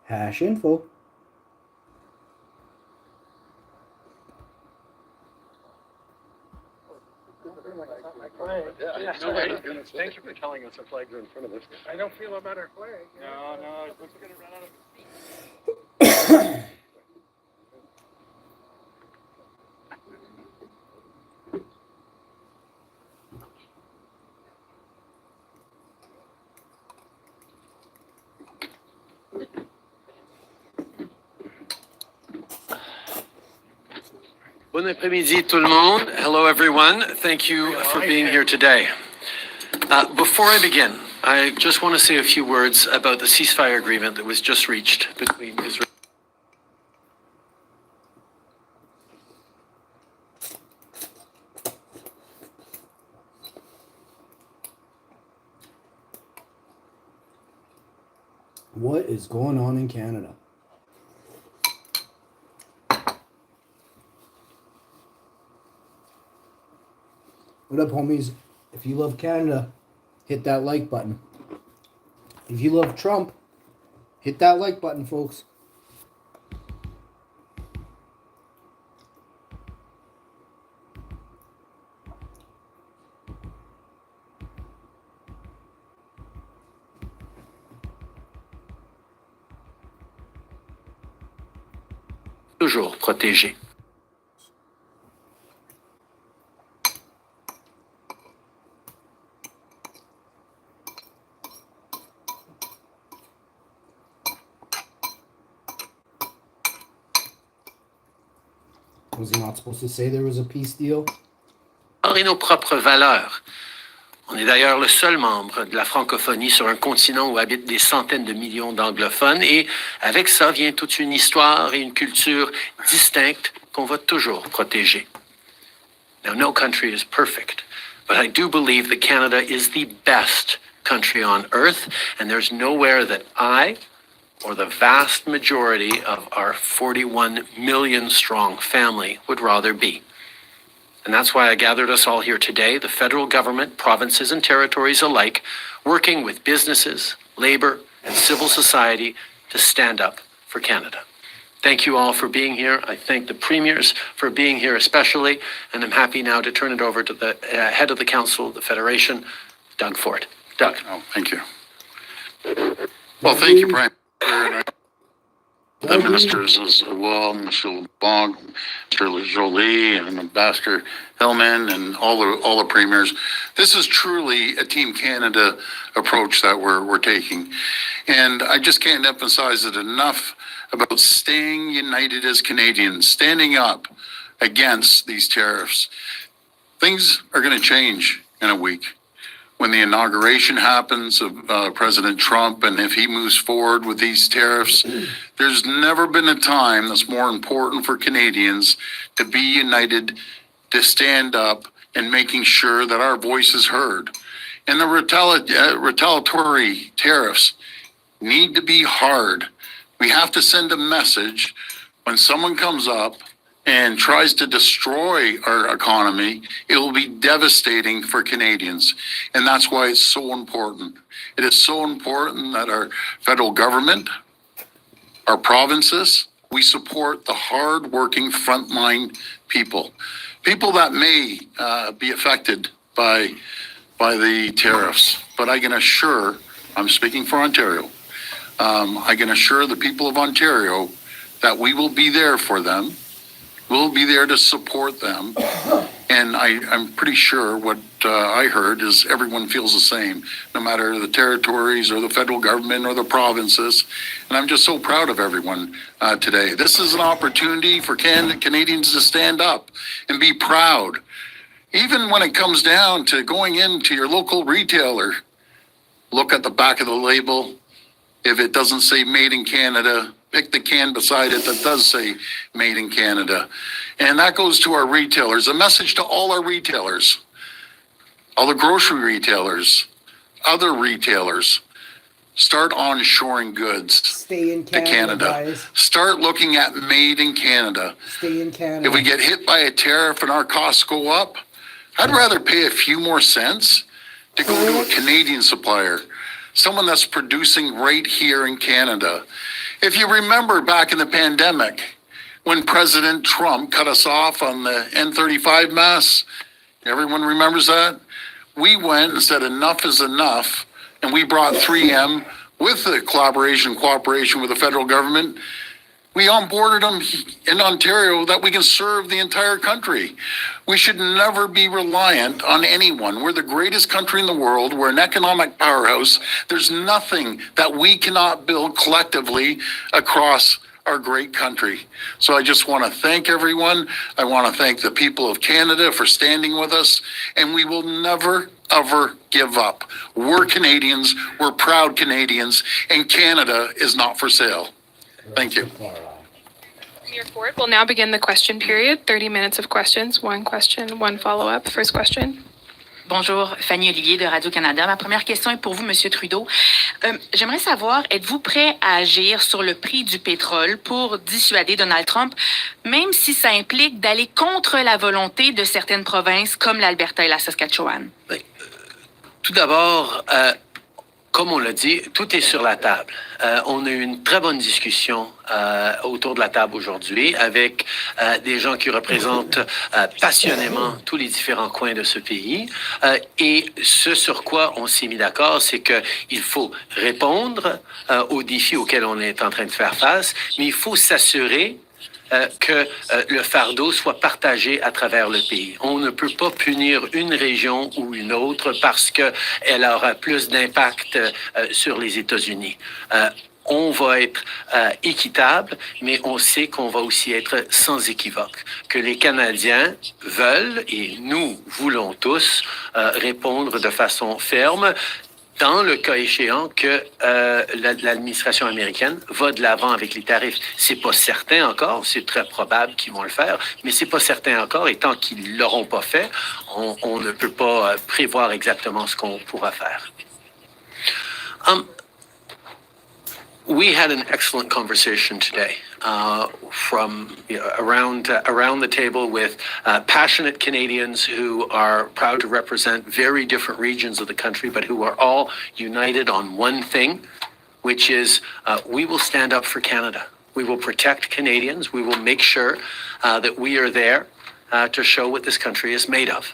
#info. Yeah, no way. Thank you for telling us our flags are in front of us. I don't feel about our flag. No, let's get it run out of. Bon après-midi tout le monde. Hello everyone. Thank you for being here today. Before I begin, I just want to say a few words about the ceasefire agreement that was just reached between Israel. What is going on in Canada? What up, homies? If you love Canada, hit that like button. If you love Trump, hit that like button, folks. Toujours protégé. Was he not supposed to say there was a peace deal? Et nos propres valeurs. On est d'ailleurs le seul membre de la francophonie sur un continent où habitent des centaines de millions d'anglophones et avec ça vient toute une histoire et une culture distincte qu'on va toujours protéger. Now, no country is perfect, but I do believe that Canada is the best country on earth, and there's nowhere that I or the vast majority of our 41 million strong family would rather be. And that's why I gathered us all here today, the federal government, provinces and territories alike, working with businesses, labor, and civil society to stand up for Canada. Thank you all for being here. I thank the premiers for being here especially, and I'm happy now to turn it over to the head of the council of the Federation, Doug Ford. Doug. Oh, thank you. Well, thank you, Prime Minister, the ministers as well, Mr. LeBlanc, Mr. Jolie, and Ambassador Hillman, and all the premiers. This is truly a Team Canada approach that we're taking, and I just can't emphasize it enough about staying united as Canadians, standing up against these tariffs. Things are going to change in a week. When the inauguration happens of President Trump, and if he moves forward with these tariffs, there's never been a time that's more important for Canadians to be united, to stand up and making sure that our voice is heard. And the retaliatory tariffs need to be hard. We have to send a message when someone comes up and tries to destroy our economy. It will be devastating for Canadians. And that's why it's so important. It is so important that our federal government, our provinces, we support the hard-working frontline people that may be affected by the tariffs. But I can assure, I'm speaking for Ontario, I can assure the people of Ontario that we will be there for them. We'll be there to support them. And I'm pretty sure what I heard is everyone feels the same, no matter the territories or the federal government or the provinces. And I'm just so proud of everyone today. This is an opportunity for Canadians to stand up and be proud. Even when it comes down to going into your local retailer, look at the back of the label. If it doesn't say Made in Canada, pick the can beside it that does say Made in Canada. And that goes to our retailers. A message to all our retailers, all the grocery retailers, other retailers. Start onshoring goods Stay in Canada, to Canada. Guys. Start looking at Made in Canada. Stay in Canada. If we get hit by a tariff and our costs go up, I'd rather pay a few more cents to go to a Canadian supplier someone that's producing right here in Canada. If you remember back in the pandemic, when President Trump cut us off on the N35 masks, everyone remembers that? We went and said enough is enough, and we brought 3M with the cooperation with the federal government. We onboarded them in Ontario that we can serve the entire country. We should never be reliant on anyone. We're the greatest country in the world. We're an economic powerhouse. There's nothing that we cannot build collectively across our great country. So I just want to thank everyone. I want to thank the people of Canada for standing with us, and we will never, ever give up. We're Canadians, we're proud Canadians, and Canada is not for sale. Thank you. Premier Ford will now begin the question period. 30 minutes of questions, one question, one follow-up. First question. Bonjour, Fanny Olivier de Radio-Canada. Ma première question est pour vous, Monsieur Trudeau. J'aimerais savoir, êtes-vous prêt à agir sur le prix du pétrole pour dissuader Donald Trump, même si ça implique d'aller contre la volonté de certaines provinces comme l'Alberta et la Saskatchewan? Tout d'abord, comme on l'a dit, tout est sur la table. On a eu une très bonne discussion autour de la table aujourd'hui avec des gens qui représentent passionnément tous les différents coins de ce pays. Et ce sur quoi on s'est mis d'accord, c'est qu'il faut répondre aux défis auxquels on est en train de faire face, mais il faut s'assurer que le fardeau soit partagé à travers le pays. On ne peut pas punir une région ou une autre parce qu'elle aura plus d'impact sur les États-Unis. On va être équitable, mais on sait qu'on va aussi être sans équivoque. Que les Canadiens veulent, et nous voulons tous, répondre de façon ferme, dans le cas échéant que l'administration américaine va de l'avant avec les tarifs. C'est pas certain encore, c'est très probable qu'ils vont le faire, mais c'est pas certain encore, et tant qu'ils l'auront pas fait, on ne peut pas prévoir exactement ce qu'on pourra faire. We had an excellent conversation today from around the table with passionate Canadians who are proud to represent very different regions of the country, but who are all united on one thing, which is we will stand up for Canada. We will protect Canadians. We will make sure that we are there to show what this country is made of.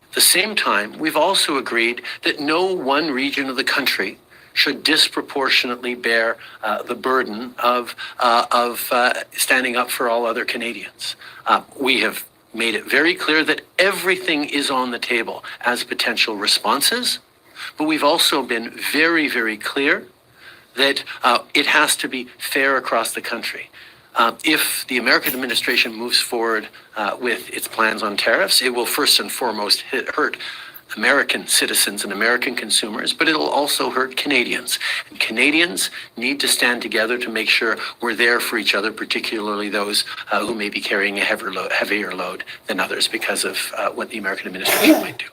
At the same time, we've also agreed that no one region of the country should disproportionately bear the burden of standing up for all other Canadians. We have made it very clear that everything is on the table as potential responses, but we've also been very, very clear that it has to be fair across the country. If the American administration moves forward with its plans on tariffs, it will first and foremost hurt American citizens and American consumers, but it'll also hurt Canadians. And Canadians need to stand together to make sure we're there for each other, particularly those who may be carrying a heavier load than others because of what the American administration might do.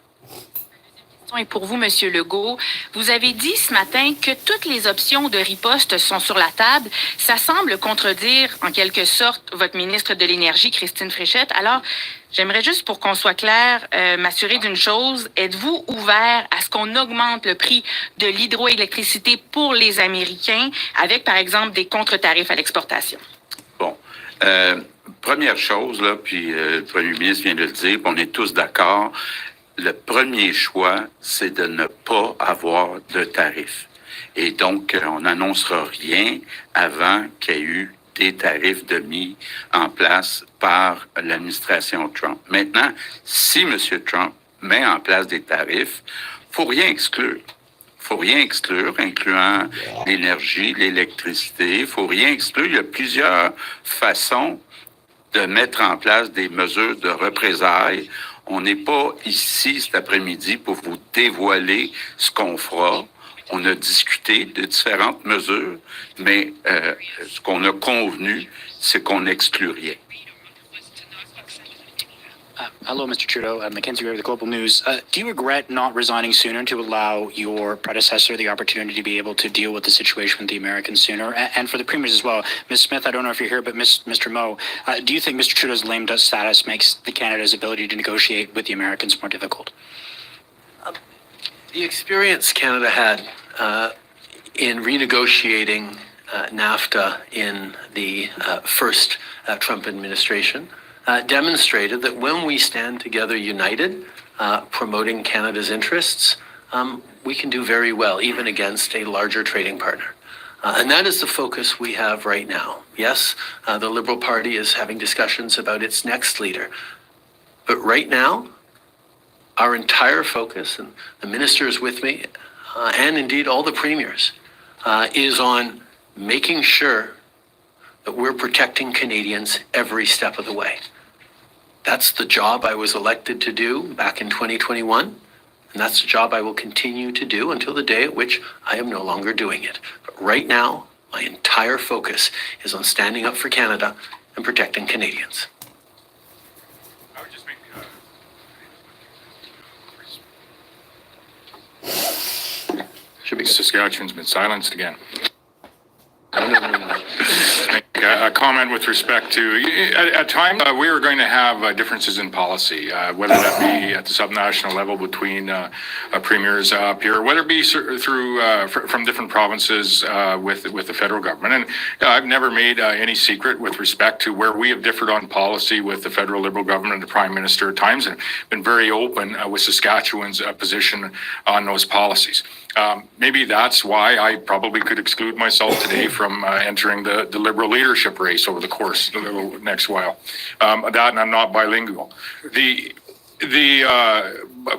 Et pour vous, Monsieur Legault, vous avez dit ce matin que toutes les options de riposte sont sur la table. Ça semble contredire, en quelque sorte, votre ministre de l'Énergie, Christine Fréchette. Alors, j'aimerais juste, pour qu'on soit clair, m'assurer d'une chose. Êtes-vous ouvert à ce qu'on augmente le prix de l'hydroélectricité pour les Américains avec, par exemple, des contre-tarifs à l'exportation? Bon. Première chose, là, puis le premier ministre vient de le dire, on est tous d'accord. Le premier choix, c'est de ne pas avoir de tarifs. Et donc, on n'annoncera rien avant qu'il y ait eu des tarifs de mis en place par l'administration Trump. Maintenant, si M. Trump met en place des tarifs, faut rien exclure. Faut rien exclure, incluant l'énergie, l'électricité. Faut rien exclure. Il y a plusieurs façons de mettre en place des mesures de représailles. On n'est pas ici cet après-midi pour vous dévoiler ce qu'on fera. On a discuté de différentes mesures, mais ce qu'on a convenu, c'est qu'on n'exclut rien. Hello, Mr. Trudeau. Mackenzie Weir with Global News. Do you regret not resigning sooner to allow your predecessor the opportunity to be able to deal with the situation with the Americans sooner? And for the premiers as well, Ms. Smith, I don't know if you're here, but Mr. Moe, do you think Mr. Trudeau's lame duck status makes Canada's ability to negotiate with the Americans more difficult? The experience Canada had in renegotiating NAFTA in the first Trump administration demonstrated that when we stand together united, promoting Canada's interests, we can do very well, even against a larger trading partner. And that is the focus we have right now. Yes, the Liberal Party is having discussions about its next leader. But right now, our entire focus, and the ministers with me, and indeed all the premiers, is on making sure that we're protecting Canadians every step of the way. That's the job I was elected to do back in 2021, and that's the job I will continue to do until the day at which I am no longer doing it. But right now, my entire focus is on standing up for Canada and protecting Canadians. I would just make Should be good. Saskatchewan's been silenced again. No. Make a comment with respect to, at times, we are going to have differences in policy, whether that be at the subnational level between premiers up here, whether it be through from different provinces with the federal government. And I've never made any secret with respect to where we have differed on policy with the federal Liberal government and the Prime Minister at times, and been very open with Saskatchewan's position on those policies. Maybe that's why I probably could exclude myself today from entering the Liberal leadership race over the course of the next while. That, and I'm not bilingual.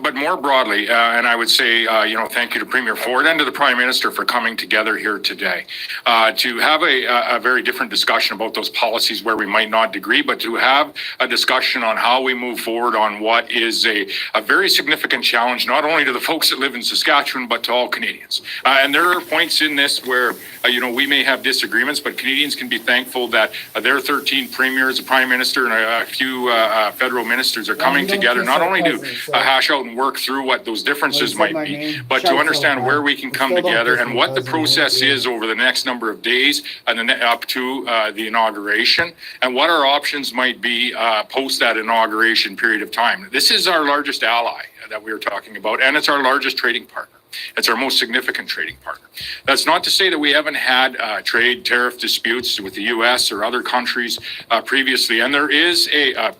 But more broadly, and I would say, thank you to Premier Ford and to the Prime Minister for coming together here today to have a very different discussion about those policies where we might not agree, but to have a discussion on how we move forward on what is a very significant challenge, not only to the folks that live in Saskatchewan, but to all Canadians. And there are points in this where, we may have disagreements, but Canadians can be thankful that their 13 premiers, the Prime Minister, and a few federal ministers are coming together, not only to hash out and work through what those differences might be, but to understand where we can come together and what the process is over the next number of days and then up to the inauguration, and what our options might be post that inauguration period of time. This is our largest ally that we are talking about, and it's our largest trading partner. It's our most significant trading partner. That's not to say that we haven't had trade tariff disputes with the U.S. or other countries previously. And there is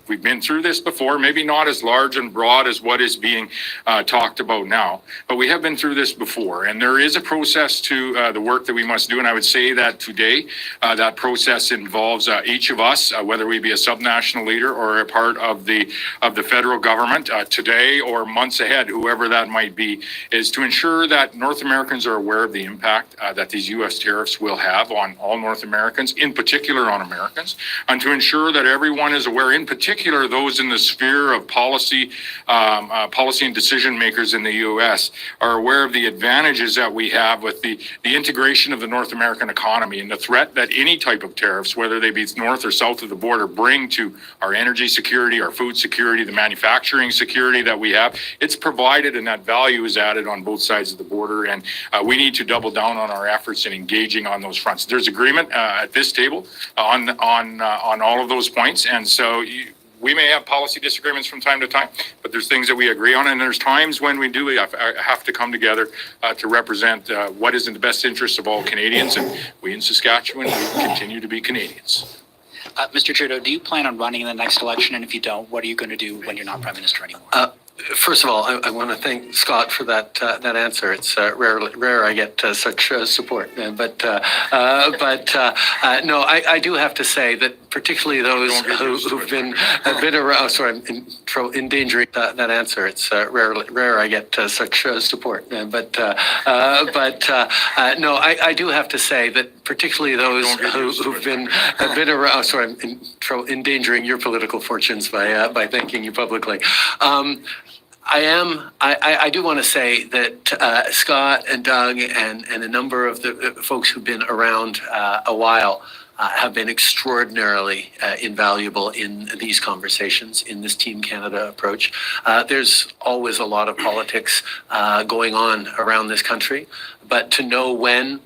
we've been through this before, maybe not as large and broad as what is being talked about now, but we have been through this before. And there is a process to the work that we must do. And I would say that today, that process involves each of us, whether we be a subnational leader or a part of the federal government today or months ahead, whoever that might be, is to ensure that North Americans are aware of the impact that these U.S. tariffs will have on all North Americans, in particular on Americans, and to ensure that everyone is aware, in particular those in the sphere of policy and decision makers in the U.S. are aware of the advantages that we have with the integration of the North American economy and the threat that any type of tariffs, whether they be north or south of the border, bring to our energy security, our food security, the manufacturing security that we have. It's provided, and that value is added on both sides of the border, and we need to double down on our efforts in engaging on those fronts. There's agreement at this table on all of those points, and so we may have policy disagreements from time to time, but there's things that we agree on, and there's times when we do have to come together to represent what is in the best interest of all Canadians, and we in Saskatchewan, we continue to be Canadians. Mr. Trudeau, do you plan on running in the next election? And if you don't, what are you going to do when you're not Prime Minister anymore? First of all, I want to thank Scott for that answer. It's rare I get such support, but no, I do have to say that particularly those who've been a bit around. Sorry, I'm endangering that answer. It's rare I get such support, but no, I do have to say that particularly those who've been a bit around. Sorry, I'm endangering your political fortunes by thanking you publicly. I do want to say that Scott and Doug and a number of the folks who've been around a while have been extraordinarily invaluable in these conversations, in this Team Canada approach. There's always a lot of politics going on around this country, but to know when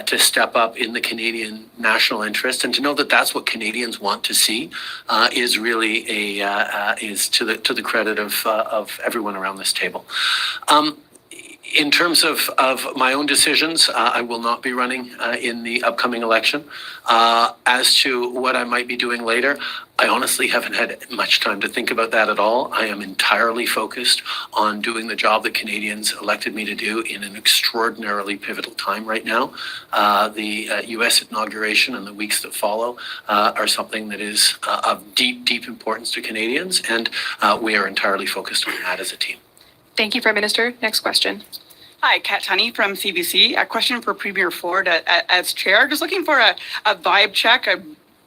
to step up in the Canadian national interest, and to know that that's what Canadians want to see, is really is to the credit of everyone around this table. In terms of my own decisions, I will not be running in the upcoming election. As to what I might be doing later, I honestly haven't had much time to think about that at all. I am entirely focused on doing the job that Canadians elected me to do in an extraordinarily pivotal time right now. The U.S. inauguration and the weeks that follow are something that is of deep, deep importance to Canadians, and we are entirely focused on that as a team. Thank you, Prime Minister. Next question. Hi, Kat Tunney from CBC. A question for Premier Ford as chair. Just looking for a vibe check.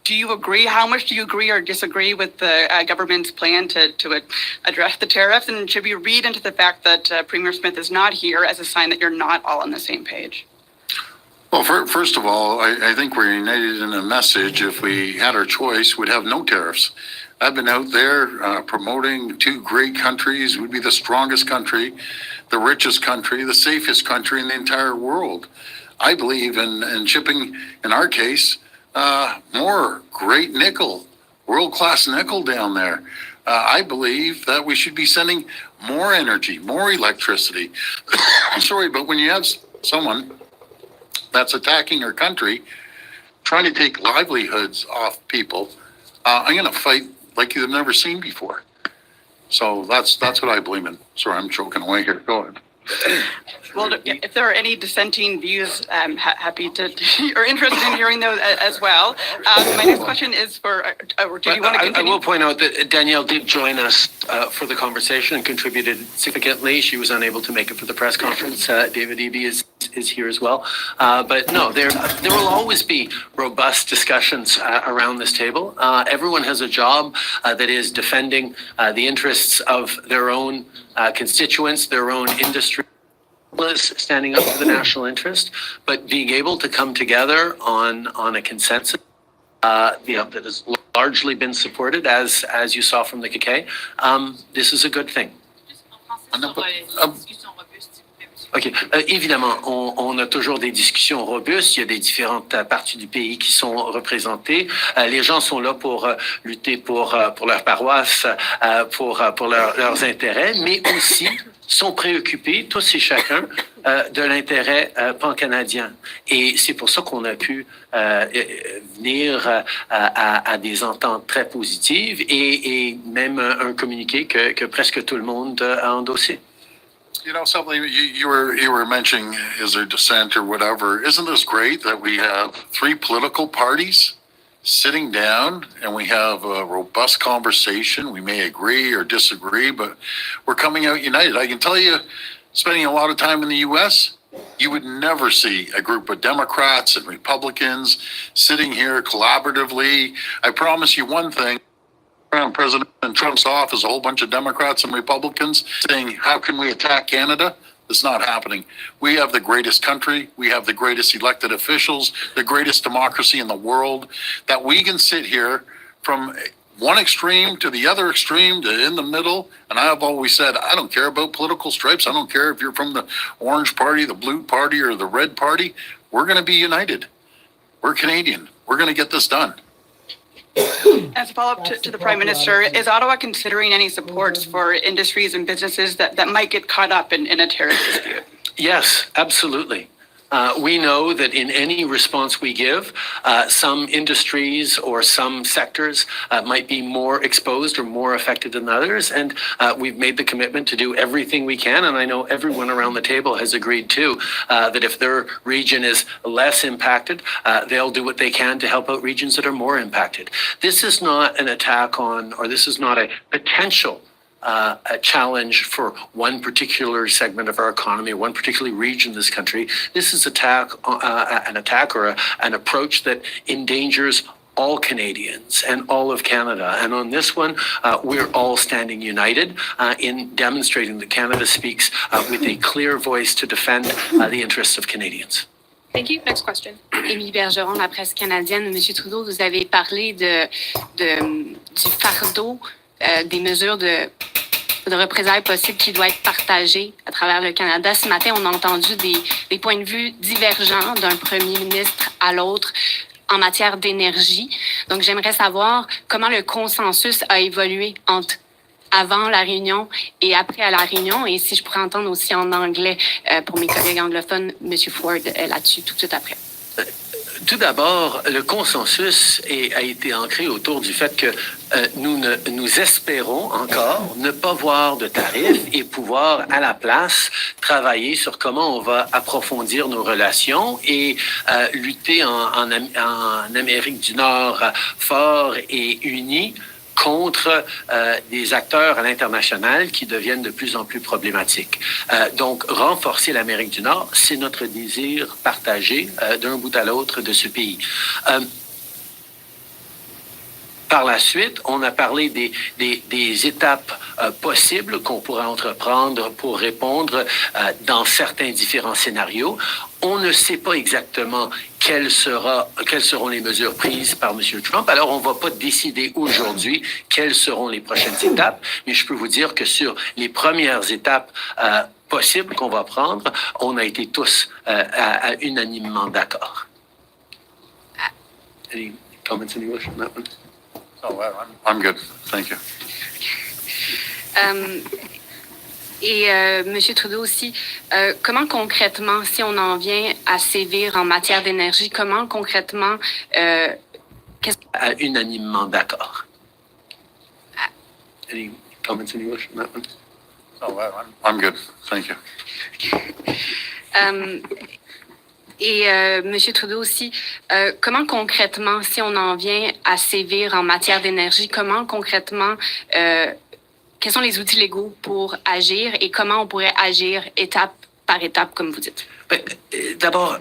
Do you agree? How much do you agree or disagree with the government's plan to address the tariffs? And should we read into the fact that Premier Smith is not here as a sign that you're not all on the same page? Well, first of all, I think we're united in a message. If we had our choice, we'd have no tariffs. I've been out there promoting two great countries. We'd be the strongest country, the richest country, the safest country in the entire world. I believe in shipping, in our case, more great nickel, world-class nickel down there. I believe that we should be sending more energy, more electricity. I'm sorry, but when you have someone that's attacking our country, trying to take livelihoods off people, I'm going to fight like you've never seen before. So that's what I believe in. Sorry, I'm choking away here. Go ahead. Well, if there are any dissenting views, I'm happy to, or interested in hearing those as well. My next question is for, or do you want to continue? I will point out that Danielle did join us for the conversation and contributed significantly. She was unable to make it for the press conference. David Eby is here as well. But no, there will always be robust discussions around this table. Everyone has a job that is defending the interests of their own constituents, their own industry, standing up for the national interest, but being able to come together on a consensus that has largely been supported, as you saw from the CAQ. This is a good thing. OK. Évidemment, on a toujours des discussions robustes. Il y a des différentes parties du pays qui sont représentées. Les gens sont là pour lutter pour leur paroisse, pour leurs intérêts, mais aussi sont préoccupés, tous et chacun, de l'intérêt pan-canadien. Et c'est pour ça qu'on a pu venir à des ententes très positives et même un communiqué que presque tout le monde a endossé. You know, something you were mentioning, is there dissent or whatever? Isn't this great that we have three political parties sitting down and we have a robust conversation? We may agree or disagree, but we're coming out united. I can tell you, spending a lot of time in the U.S., you would never see a group of Democrats and Republicans sitting here collaboratively. I promise you one thing. President Trump's office, a whole bunch of Democrats and Republicans saying, how can we attack Canada? It's not happening. We have the greatest country. We have the greatest elected officials, the greatest democracy in the world, that we can sit here from one extreme to the other extreme to in the middle. And I've always said, I don't care about political stripes. I don't care if you're from the orange party, the blue party, or the red party. We're going to be united. We're Canadian. We're going to get this done. As a follow-up to the Prime Minister, is Ottawa considering any supports for industries and businesses that might get caught up in a tariff dispute? Yes, absolutely. We know that in any response we give, some industries or some sectors might be more exposed or more affected than others. And we've made the commitment to do everything we can. And I know everyone around the table has agreed too, that if their region is less impacted, they'll do what they can to help out regions that are more impacted. This is not an attack on, or this is not a potential a challenge for one particular segment of our economy, one particular region in this country. This is an attack or an approach that endangers all Canadians and all of Canada. And on this one, we're all standing united in demonstrating that Canada speaks with a clear voice to defend the interests of Canadians. Thank you. Next question. Émilie Bergeron, la presse canadienne. Monsieur Trudeau, vous avez parlé du fardeau, des mesures de représailles possibles qui doivent être partagées à travers le Canada. Ce matin, on a entendu des points de vue divergents d'un premier ministre à l'autre en matière d'énergie. Donc, j'aimerais savoir comment le consensus a évolué entre avant la réunion et après à la réunion. Et si je pourrais entendre aussi en anglais pour mes collègues anglophones, M. Ford là-dessus tout de suite après. Tout d'abord, le consensus a été ancré autour du fait que nous espérons encore ne pas voir de tarifs et pouvoir, à la place, travailler sur comment on va approfondir nos relations et lutter en Amérique du Nord fort et unis contre des acteurs à l'international qui deviennent de plus en plus problématiques. Donc, renforcer l'Amérique du Nord, c'est notre désir partagé d'un bout à l'autre de ce pays. Par la suite, on a parlé des étapes possibles qu'on pourrait entreprendre pour répondre dans certains différents scénarios. On ne sait pas exactement quelles seront les mesures prises par M. Trump. Alors, on ne va pas décider aujourd'hui quelles seront les prochaines étapes, mais je peux vous dire que sur les premières étapes possibles qu'on va prendre, on a été tous unanimement d'accord. Any comments in English on that one? Oh, well, I'm good. Thank you. M. Trudeau aussi, comment concrètement, si on en vient à sévir en matière d'énergie, comment concrètement... Unanimement d'accord. Any comments in English on that one? Oh, well, I'm good. Thank you. M. Trudeau aussi, comment concrètement, si on en vient à sévir en matière d'énergie, comment concrètement, quels sont les outils légaux pour agir et comment on pourrait agir étape par étape, comme vous dites? D'abord,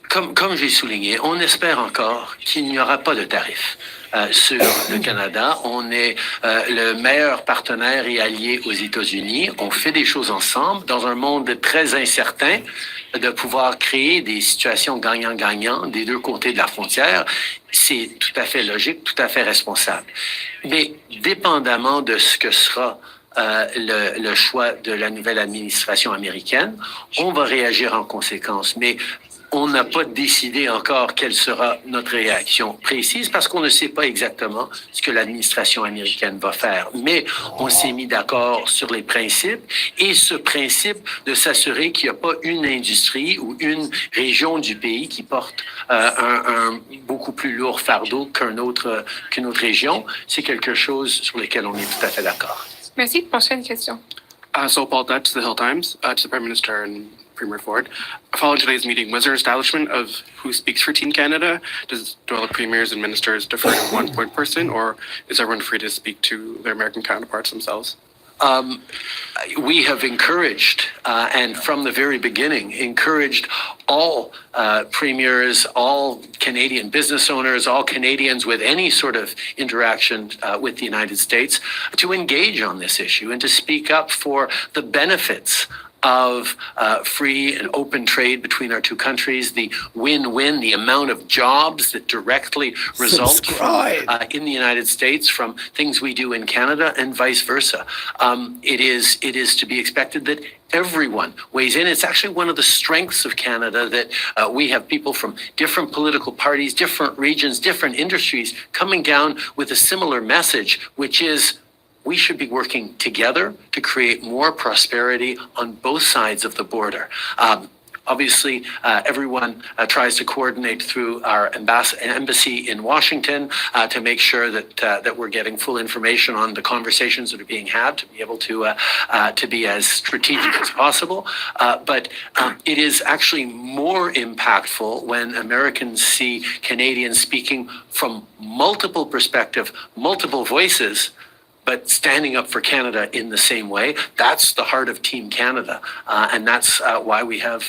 comme j'ai souligné, on espère encore qu'il n'y aura pas de tarifs sur le Canada. On est le meilleur partenaire et allié aux États-Unis. On fait des choses ensemble dans un monde très incertain. De pouvoir créer des situations gagnant-gagnant des deux côtés de la frontière, c'est tout à fait logique, tout à fait responsable. Mais dépendamment de ce que sera le choix de la nouvelle administration américaine, on va réagir en conséquence. Mais on n'a pas décidé encore quelle sera notre réaction précise parce qu'on ne sait pas exactement ce que l'administration américaine va faire. Mais on s'est mis d'accord sur les principes et ce principe de s'assurer qu'il n'y a pas une industrie ou une région du pays qui porte un beaucoup plus lourd fardeau qu'une autre région, c'est quelque chose sur lequel on est tout à fait d'accord. Merci. Prochaine question. So Paul Dutch, The Hill Times, to the Prime Minister and Premier Ford. Following today's meeting, was there establishment of who speaks for Team Canada? Do all the premiers and ministers defer to one point person, or is everyone free to speak to their American counterparts themselves? We have encouraged, and from the very beginning, encouraged all premiers, all Canadian business owners, all Canadians with any sort of interaction with the United States to engage on this issue and to speak up for the benefits of free and open trade between our two countries, the win-win, the amount of jobs that directly result in the United States from things we do in Canada and vice versa. It is to be expected that everyone weighs in. It's actually one of the strengths of Canada that we have people from different political parties, different regions, different industries coming down with a similar message, which is we should be working together to create more prosperity on both sides of the border. Obviously, everyone tries to coordinate through our embassy in Washington to make sure that we're getting full information on the conversations that are being had to be able to be as strategic as possible. But it is actually more impactful when Americans see Canadians speaking from multiple perspectives, multiple voices, but standing up for Canada in the same way. That's the heart of Team Canada, and that's why we have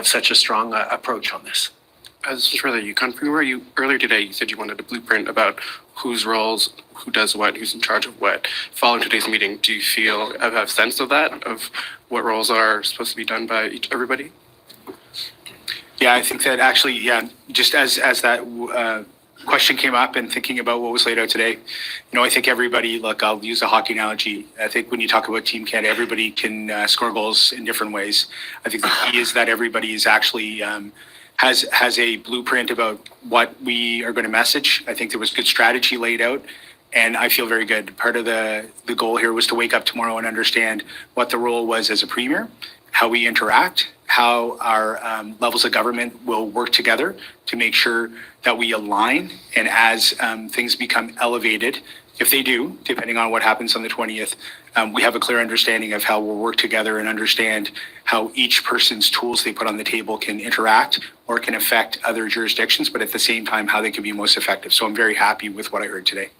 such a strong approach on this. As for the Yukon Premier, earlier today you said you wanted a blueprint about whose roles, who does what, who's in charge of what. Following today's meeting, do you have sense of that, of what roles are supposed to be done by everybody? Yeah, I think that actually, just as that question came up and thinking about what was laid out today, I think everybody, look, I'll use a hockey analogy. I think when you talk about Team Canada, everybody can score goals in different ways. I think the key is that everybody is actually has a blueprint about what we are going to message. I think there was good strategy laid out. And I feel very good. Part of the goal here was to wake up tomorrow and understand what the role was as a premier, how we interact, how our levels of government will work together to make sure that we align. And as things become elevated, if they do, depending on what happens on the 20th, we have a clear understanding of how we'll work together and understand how each person's tools they put on the table can interact or can affect other jurisdictions, but at the same time, how they can be most effective. So I'm very happy with what I heard today.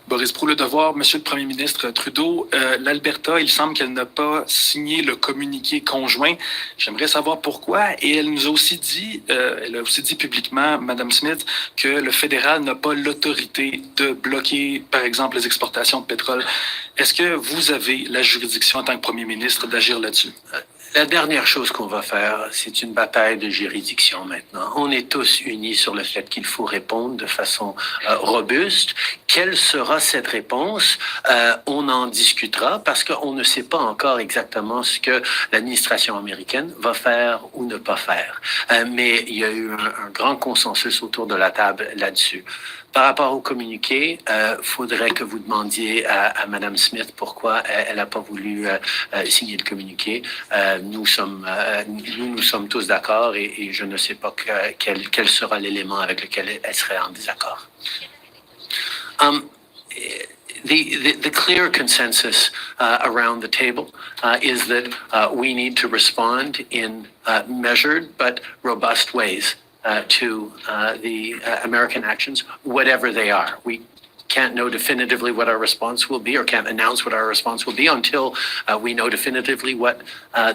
Boris, pour le devoir, Monsieur le Premier ministre Trudeau, l'Alberta, il semble qu'elle n'a pas signé le communiqué conjoint. J'aimerais savoir pourquoi. Et elle nous a aussi dit, elle a aussi dit publiquement, Madame Smith, que le fédéral n'a pas l'autorité de bloquer, par exemple, les exportations de pétrole. Est-ce que vous avez la juridiction en tant que Premier ministre d'agir là-dessus? La dernière chose qu'on va faire, c'est une bataille de juridiction maintenant. On est tous unis sur le fait qu'il faut répondre de façon robuste. Quelle sera cette réponse? On en discutera parce qu'on ne sait pas encore exactement ce que l'administration américaine va faire ou ne pas faire. Mais il y a eu un grand consensus autour de la table là-dessus. Par rapport au communiqué, faudrait que vous demandiez à Madame Smith pourquoi elle n'a pas voulu signer le communiqué. Nous sommes tous d'accord et je ne sais pas quel sera l'élément avec lequel elle serait en désaccord. The clear consensus around the table is that we need to respond in measured but robust ways to the American actions, whatever they are. We can't know definitively what our response will be or can't announce what our response will be until we know definitively what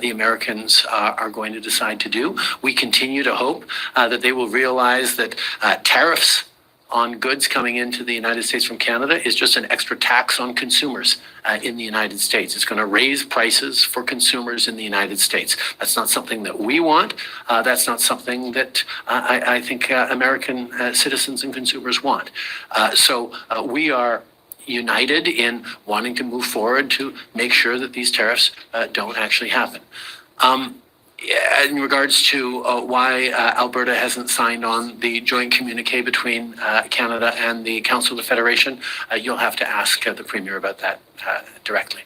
the Americans are going to decide to do. We continue to hope that they will realize that tariffs on goods coming into the United States from Canada is just an extra tax on consumers in the United States. It's going to raise prices for consumers in the United States. That's not something that we want. That's not something that I think American citizens and consumers want. So we are united in wanting to move forward to make sure that these tariffs don't actually happen. In regards to why Alberta hasn't signed on the joint communique between Canada and the Council of the Federation, you'll have to ask the Premier about that directly.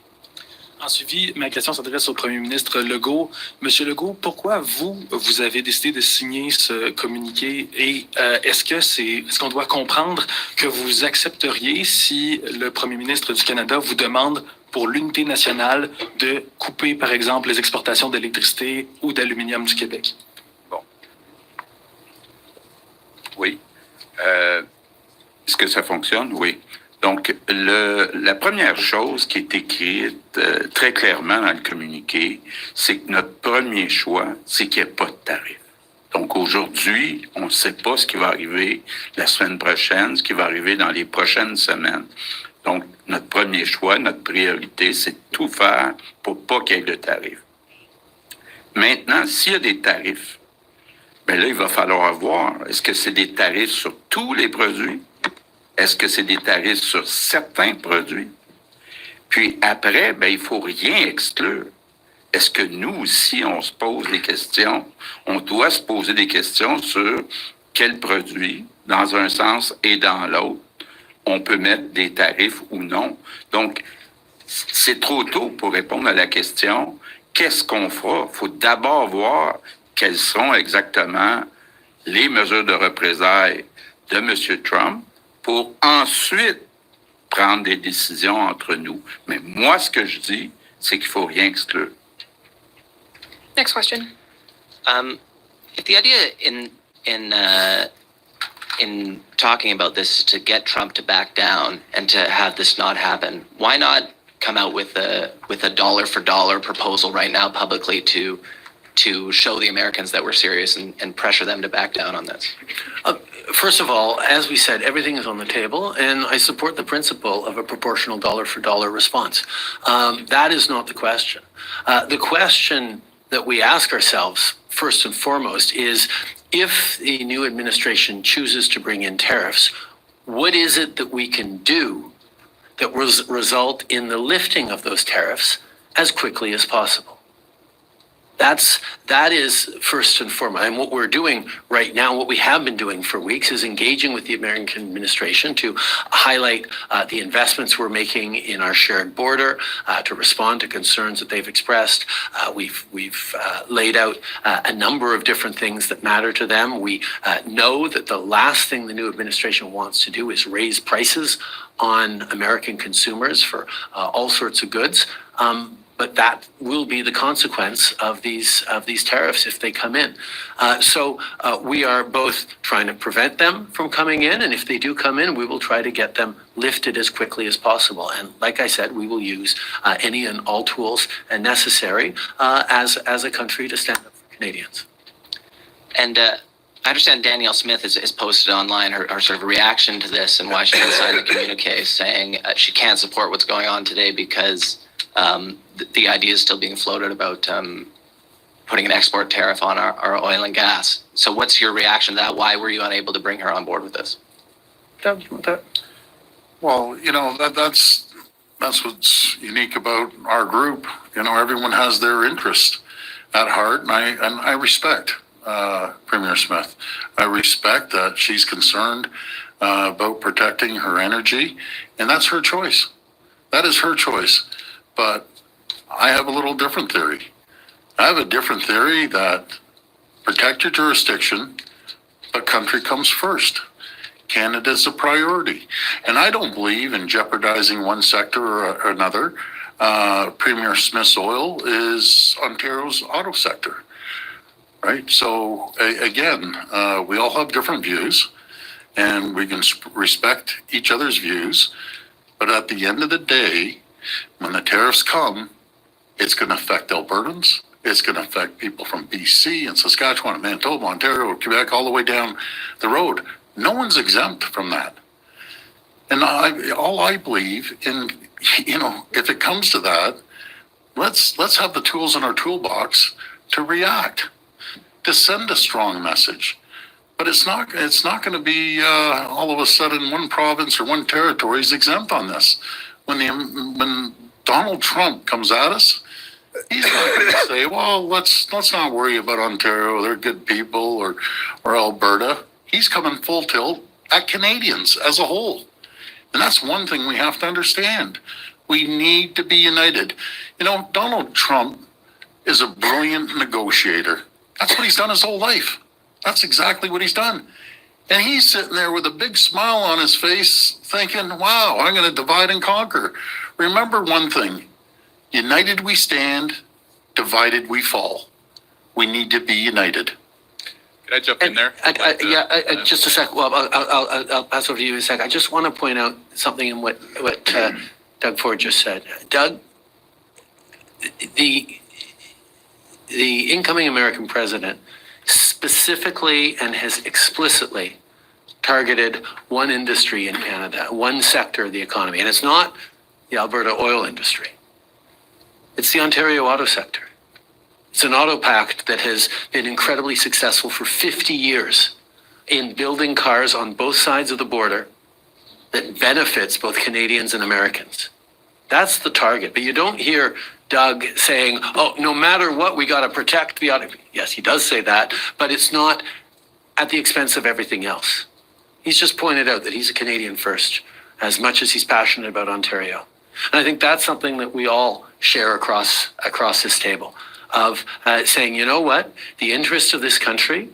En suivi, ma question s'adresse au Premier ministre Legault. Monsieur Legault, pourquoi vous avez décidé de signer ce communiqué et est-ce qu'on doit comprendre que vous accepteriez si le Premier ministre du Canada vous demande pour l'unité nationale de couper, par exemple, les exportations d'électricité ou d'aluminium du Québec? Bon. Oui. Est-ce que ça fonctionne? Oui. Donc, la première chose qui est écrite très clairement dans le communiqué, c'est que notre premier choix, c'est qu'il n'y ait pas de tarif. Donc, aujourd'hui, on ne sait pas ce qui va arriver la semaine prochaine, ce qui va arriver dans les prochaines semaines. Donc, notre premier choix, notre priorité, c'est de tout faire pour pas qu'il y ait de tarifs. Maintenant, s'il y a des tarifs, bien là, il va falloir voir, est-ce que c'est des tarifs sur tous les produits? Est-ce que c'est des tarifs sur certains produits? Puis après, bien, il ne faut rien exclure. Est-ce que nous aussi, on se pose des questions? On doit se poser des questions sur quels produits, dans un sens et dans l'autre, on peut mettre des tarifs ou non. Donc, c'est trop tôt pour répondre à la question, qu'est-ce qu'on fera? Il faut d'abord voir quelles sont exactement les mesures de représailles de M. Trump pour ensuite prendre des décisions entre nous. Mais moi, ce que je dis, c'est qu'il ne faut rien exclure. Next question. If the idea in talking about this is to get Trump to back down and to have this not happen, why not come out with a dollar for dollar proposal right now publicly to show the Americans that we're serious and pressure them to back down on this? First of all, as we said, everything is on the table, and I support the principle of a proportional dollar-for-dollar response. That is not the question. The question that we ask ourselves, first and foremost, is if the new administration chooses to bring in tariffs, what is it that we can do that will result in the lifting of those tariffs as quickly as possible? That is first and foremost. And what we're doing right now, what we have been doing for weeks, is engaging with the American administration to highlight the investments we're making in our shared border, to respond to concerns that they've expressed. We've laid out a number of different things that matter to them. We know that the last thing the new administration wants to do is raise prices on American consumers for all sorts of goods. But that will be the consequence of these tariffs if they come in. So we are both trying to prevent them from coming in, and if they do come in, we will try to get them lifted as quickly as possible. And like I said, we will use any and all tools necessary as a country to stand up for Canadians. And I understand Danielle Smith has posted online her sort of reaction to this and why she didn't sign the communique, saying she can't support what's going on today because the idea is still being floated about putting an export tariff on our oil and gas. So what's your reaction to that? Why were you unable to bring her on board with this? Doug, you want that? Well, that's what's unique about our group. Everyone has their interest at heart, and I respect Premier Smith. I respect that she's concerned about protecting her energy, and that's her choice. That is her choice. But I have a little different theory. I have a different theory that protect your jurisdiction, but country comes first. Canada's a priority. And I don't believe in jeopardizing one sector or another. Premier Smith's oil is Ontario's auto sector, right? So again, we all have different views and we can respect each other's views. But at the end of the day, when the tariffs come, it's going to affect Albertans. It's going to affect people from BC and Saskatchewan and Manitoba, Ontario, Quebec, all the way down the road. No one's exempt from that. And all I believe in, if it comes to that, let's have the tools in our toolbox to react, to send a strong message. But it's not going to be all of a sudden one province or one territory is exempt on this. When Donald Trump comes at us, he's not going to say, well, let's not worry about Ontario, they're good people, or Alberta. He's coming full tilt at Canadians as a whole. And that's one thing we have to understand. We need to be united. Donald Trump is a brilliant negotiator. That's what he's done his whole life. That's exactly what he's done. And he's sitting there with a big smile on his face thinking, wow, I'm going to divide and conquer. Remember one thing, united we stand, divided we fall. We need to be united. Can I jump in there? Just a sec. Well, I'll pass over to you in a sec. I just want to point out something in what Doug Ford just said. Doug, the incoming American president specifically and has explicitly targeted one industry in Canada, one sector of the economy, and it's not the Alberta oil industry. It's the Ontario auto sector. It's an auto pact that has been incredibly successful for 50 years in building cars on both sides of the border that benefits both Canadians and Americans. That's the target. But you don't hear Doug saying, oh, no matter what, we got to protect the auto. Yes, he does say that, but it's not at the expense of everything else. He's just pointed out that he's a Canadian first, as much as he's passionate about Ontario. And I think that's something that we all share across this table of saying, you know what, the interest of this country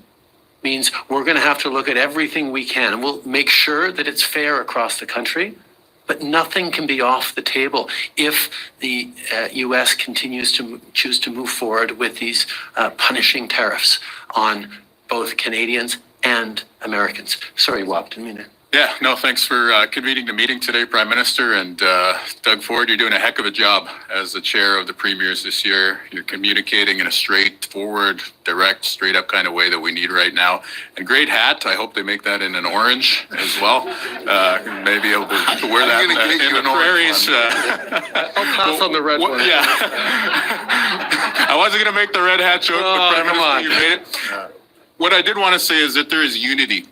means we're going to have to look at everything we can, and we'll make sure that it's fair across the country. But nothing can be off the table if the U.S. continues to choose to move forward with these punishing tariffs on both Canadians and Americans. Sorry, Wap, didn't mean it. Yeah, no, thanks for convening the meeting today, Prime Minister. And Doug Ford, you're doing a heck of a job as the chair of the premiers this year. You're communicating in a straightforward, direct, straight up kind of way that we need right now. And great hat. I hope they make that in an orange as well. Maybe able to wear that in the prairies. I'll pass on the red one. Yeah. I wasn't going to make the red hat joke, but Prime Minister, you made it. What I did want to say is that there is unity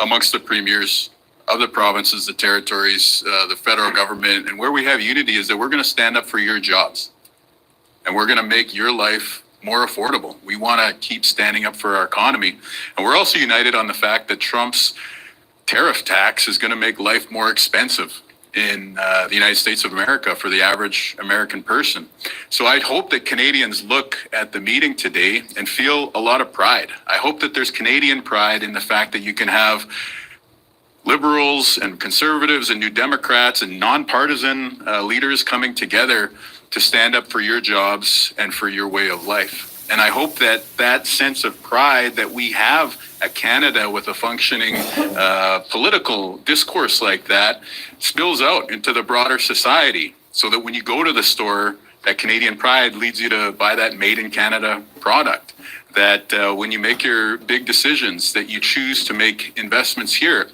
amongst the premiers of the provinces, the territories, the federal government. And where we have unity is that we're going to stand up for your jobs. And we're going to make your life more affordable. We want to keep standing up for our economy. And we're also united on the fact that Trump's tariff tax is going to make life more expensive in the United States of America for the average American person. So I hope that Canadians look at the meeting today and feel a lot of pride. I hope that there's Canadian pride in the fact that you can have Liberals and Conservatives and New Democrats and nonpartisan leaders coming together to stand up for your jobs and for your way of life. And I hope that that sense of pride that we have a Canada with a functioning political discourse like that spills out into the broader society, so that when you go to the store, that Canadian pride leads you to buy that made in Canada product. That when you make your big decisions, that you choose to make investments here.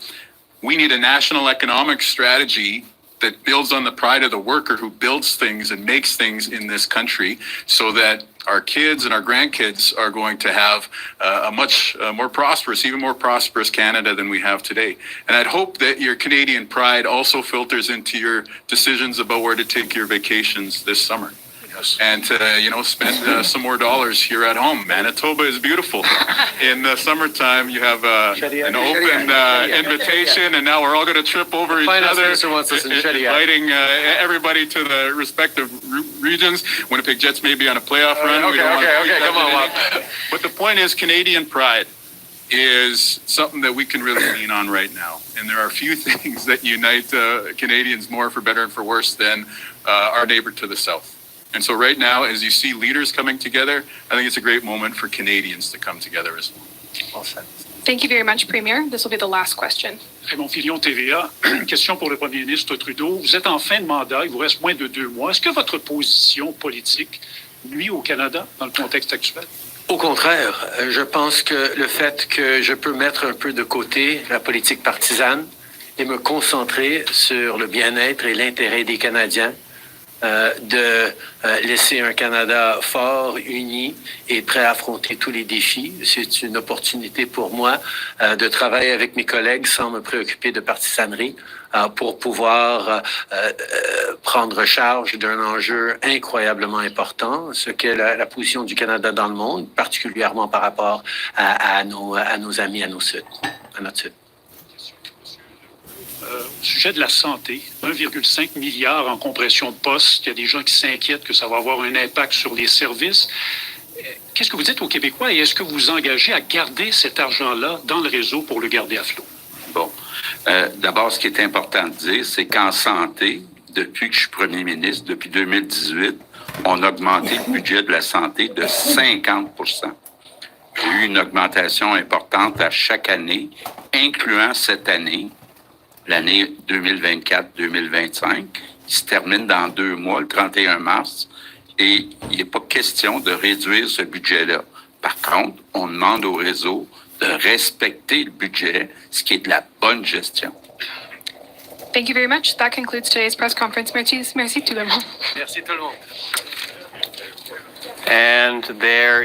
We need a national economic strategy that builds on the pride of the worker who builds things and makes things in this country, so that our kids and our grandkids are going to have a much more prosperous, even more prosperous Canada than we have today. And I'd hope that your Canadian pride also filters into your decisions about where to take your vacations this summer. And to, spend some more dollars here at home. Manitoba is beautiful. In the summertime, you have an open invitation, and now we're all going to trip over each other, inviting everybody to the respective regions. Winnipeg Jets may be on a playoff run. Okay, come on. But the point is, Canadian pride is something that we can really lean on right now. And there are few things that unite Canadians more for better and for worse than our neighbor to the south. And so right now, as you see leaders coming together, I think it's a great moment for Canadians to come together as well. Well said. Thank you very much, Premier. This will be the last question. Ramone Filion, TVA. Question pour le Premier ministre Trudeau. Vous êtes en fin de mandat, il vous reste moins de 2 mois. Est-ce que votre position politique nuit au Canada dans le contexte actuel? Au contraire, je pense que le fait que je peux mettre un peu de côté la politique partisane et me concentrer sur le bien-être et l'intérêt des Canadiens, de laisser un Canada fort, uni et prêt à affronter tous les défis. C'est une opportunité pour moi de travailler avec mes collègues sans me préoccuper de partisanerie pour pouvoir prendre charge d'un enjeu incroyablement important, ce qu'est la position du Canada dans le monde, particulièrement par rapport à nos amis à notre sud. Au sujet de la santé, 1,5 milliard en compression de postes. Il y a des gens qui s'inquiètent que ça va avoir un impact sur les services. Qu'est-ce que vous dites aux Québécois et est-ce que vous vous engagez à garder cet argent-là dans le réseau pour le garder à flot? Bon. D'abord, ce qui est important de dire, c'est qu'en santé, depuis que je suis premier ministre, depuis 2018, on a augmenté le budget de la santé de 50 %. Il y a eu une augmentation importante à chaque année, incluant cette année, l'année 2024-2025, qui se termine dans 2 mois, le 31 mars, et il n'est pas question de réduire ce budget-là. Par contre, on demande au réseau de respecter le budget, ce qui est de la bonne gestion. Thank you very much. That concludes today's press conference. Merci tout le monde. Merci tout le monde. And there